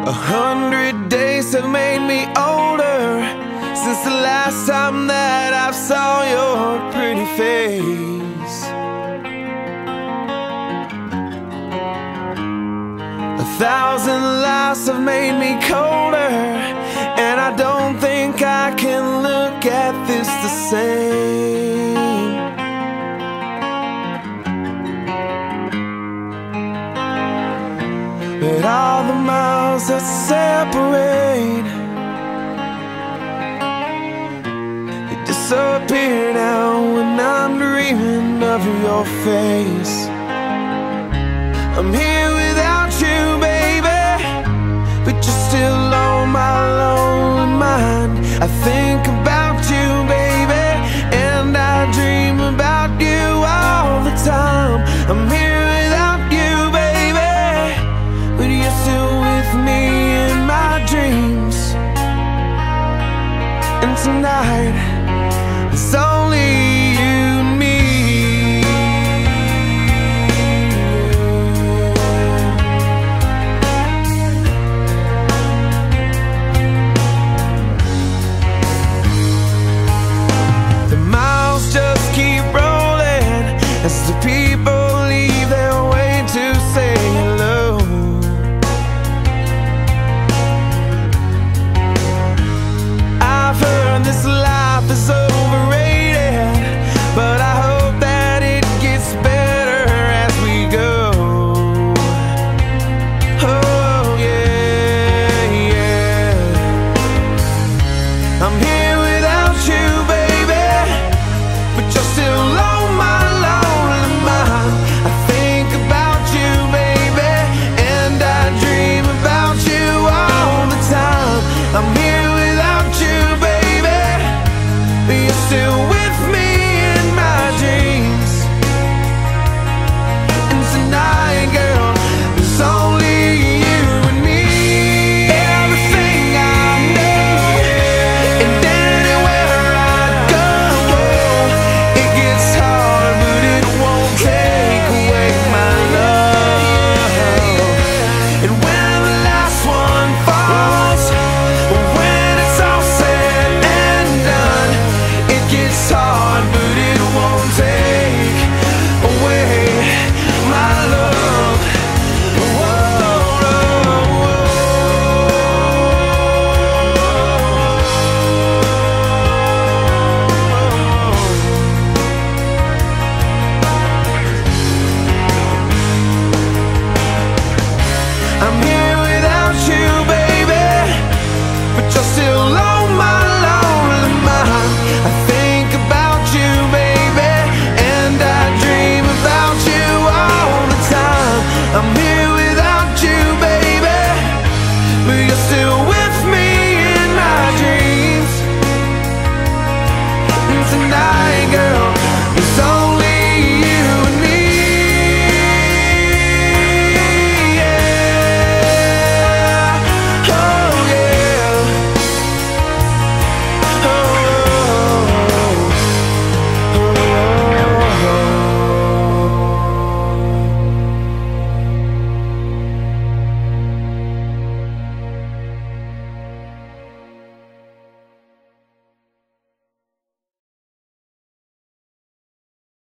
100 days have made me older since the last time that I saw your pretty face. 1,000 lives have made me colder, and I don't think I can look at this the same. But all the miles that separate, they disappear now when I'm dreaming of your face. I'm here without you, baby, but you're still on my lonely mind. I think about